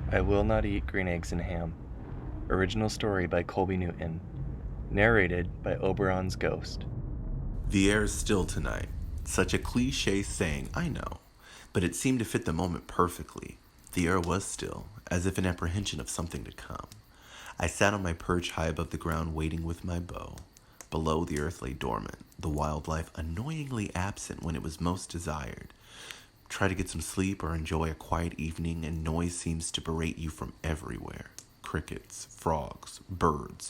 I Will Not Eat Green Eggs and Ham. Original story by Colby Newton. Narrated by Oberon's Ghost. The air is still tonight. Such a cliche saying, I know, but it seemed to fit the moment perfectly. The air was still, as if in apprehension of something to come. I sat on my perch high above the ground waiting with my bow. Below, the earth lay dormant, the wildlife annoyingly absent when it was most desired. Try to get some sleep or enjoy a quiet evening, and noise seems to berate you from everywhere. Crickets, frogs, birds,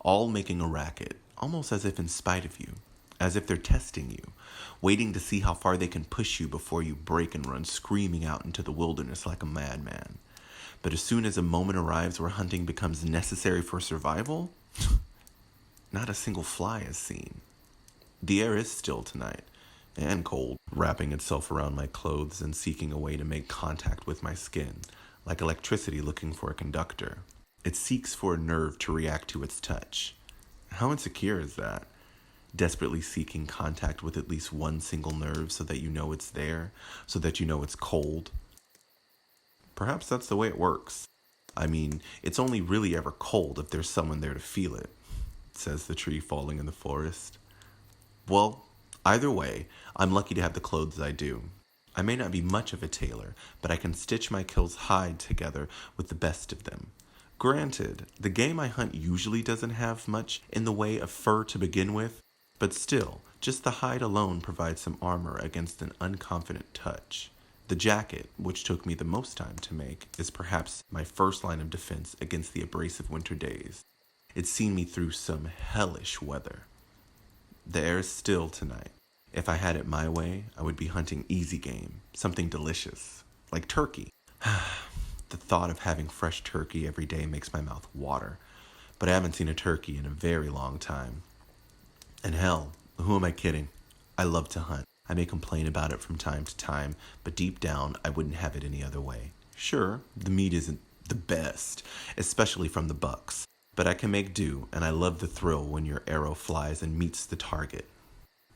all making a racket, almost as if in spite of you, as if they're testing you, waiting to see how far they can push you before you break and run screaming out into the wilderness like a madman. But as soon as a moment arrives where hunting becomes necessary for survival, not a single fly is seen. The air is still tonight, and cold, wrapping itself around my clothes and seeking a way to make contact with my skin, like electricity looking for a conductor. It seeks for a nerve to react to its touch. How insecure is that? Desperately seeking contact with at least one single nerve so that you know it's there, so that you know it's cold. Perhaps that's the way it works. I mean, it's only really ever cold if there's someone there to feel it, says the tree falling in the forest. Well, either way, I'm lucky to have the clothes I do. I may not be much of a tailor, but I can stitch my kill's hide together with the best of them. Granted, the game I hunt usually doesn't have much in the way of fur to begin with, but still, just the hide alone provides some armor against an unconfident touch. The jacket, which took me the most time to make, is perhaps my first line of defense against the abrasive winter days. It's seen me through some hellish weather. The air is still tonight. If I had it my way, I would be hunting easy game, something delicious, like turkey. The thought of having fresh turkey every day makes my mouth water, but I haven't seen a turkey in a very long time. And hell, who am I kidding? I love to hunt. I may complain about it from time to time, but deep down, I wouldn't have it any other way. Sure, the meat isn't the best, especially from the bucks, but I can make do, and I love the thrill when your arrow flies and meets the target.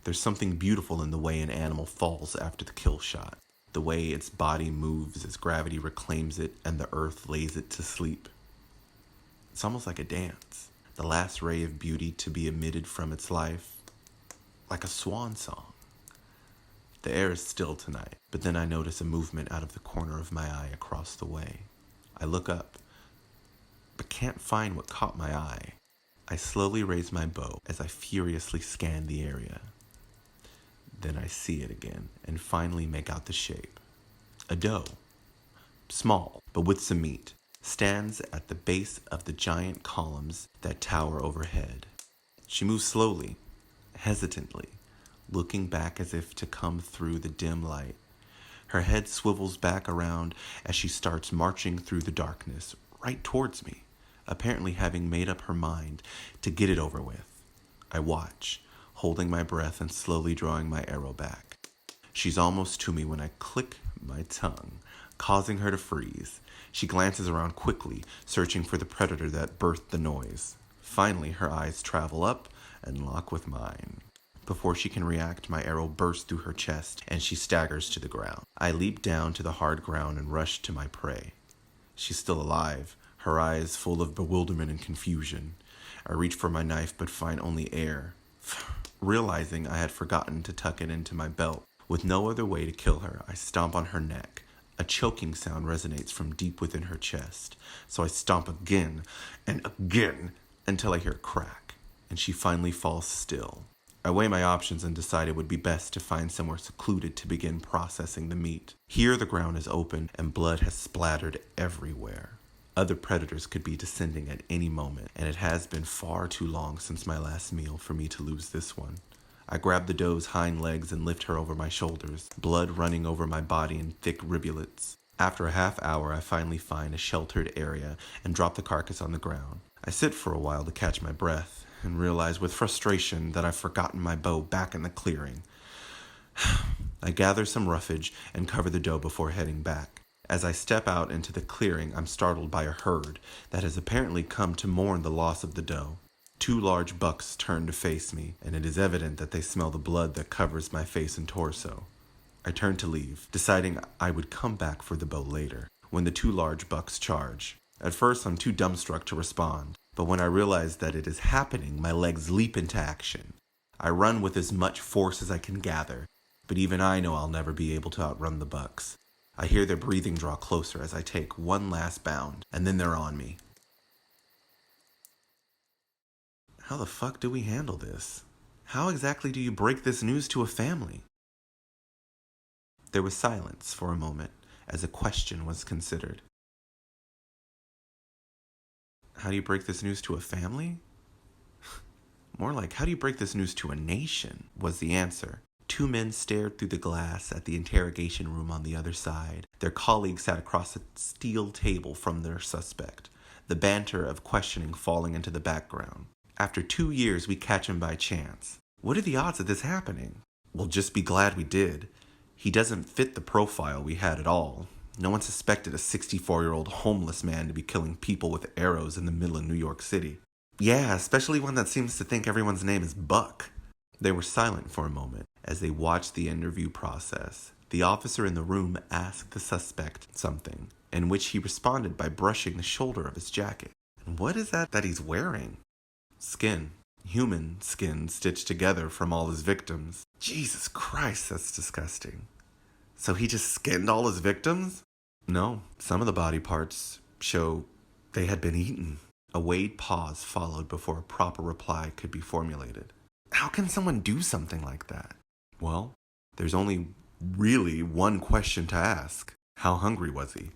There's something beautiful in the way an animal falls after the kill shot, the way its body moves as gravity reclaims it and the earth lays it to sleep. It's almost like a dance, the last ray of beauty to be emitted from its life, like a swan song. The air is still tonight, but then I notice a movement out of the corner of my eye across the way. I look up, but can't find what caught my eye. I slowly raise my bow as I furiously scan the area. Then I see it again and finally make out the shape. A doe, small but with some meat, stands at the base of the giant columns that tower overhead. She moves slowly, hesitantly, looking back as if to come through the dim light. Her head swivels back around as she starts marching through the darkness, right towards me, apparently having made up her mind to get it over with. I watch, holding my breath and slowly drawing my arrow back. She's almost to me when I click my tongue, causing her to freeze. She glances around quickly, searching for the predator that birthed the noise. Finally, her eyes travel up and lock with mine. Before she can react, my arrow bursts through her chest and she staggers to the ground. I leap down to the hard ground and rush to my prey. She's still alive, her eyes full of bewilderment and confusion. I reach for my knife but find only air. Realizing I had forgotten to tuck it into my belt. With no other way to kill her, I stomp on her neck. A choking sound resonates from deep within her chest, so I stomp again and again until I hear a crack, and she finally falls still. I weigh my options and decide it would be best to find somewhere secluded to begin processing the meat. Here the ground is open and blood has splattered everywhere. Other predators could be descending at any moment, and it has been far too long since my last meal for me to lose this one. I grab the doe's hind legs and lift her over my shoulders, blood running over my body in thick rivulets. After a half hour, I finally find a sheltered area and drop the carcass on the ground. I sit for a while to catch my breath and realize with frustration that I've forgotten my bow back in the clearing. I gather some roughage and cover the doe before heading back. As I step out into the clearing, I'm startled by a herd that has apparently come to mourn the loss of the doe. 2 large bucks turn to face me, and it is evident that they smell the blood that covers my face and torso. I turn to leave, deciding I would come back for the bow later. when the two large bucks charge. At first, I'm too dumbstruck to respond, but when I realize that it is happening, my legs leap into action. I run with as much force as I can gather, but even I know I'll never be able to outrun the bucks. I hear their breathing draw closer as I take one last bound, and then they're on me. How the fuck do we handle this? How exactly do you break this news to a family? There was silence for a moment as a question was considered. How do you break this news to a family? More like, how do you break this news to a nation? Was the answer. Two men stared through the glass at the interrogation room on the other side. Their colleagues sat across a steel table from their suspect, the banter of questioning falling into the background. After 2 years, we catch him by chance. What are the odds of this happening? We'll just be glad we did. He doesn't fit the profile we had at all. No one suspected a 64-year-old homeless man to be killing people with arrows in the middle of New York City. Yeah, especially one that seems to think everyone's name is Buck. They were silent for a moment as they watched the interview process. The officer in the room asked the suspect something, in which he responded by brushing the shoulder of his jacket. And what is that he's wearing? Skin. Human skin stitched together from all his victims. Jesus Christ, that's disgusting. So he just skinned all his victims? No, some of the body parts show they had been eaten. A weighed pause followed before a proper reply could be formulated. How can someone do something like that? Well, there's only really one question to ask. How hungry was he?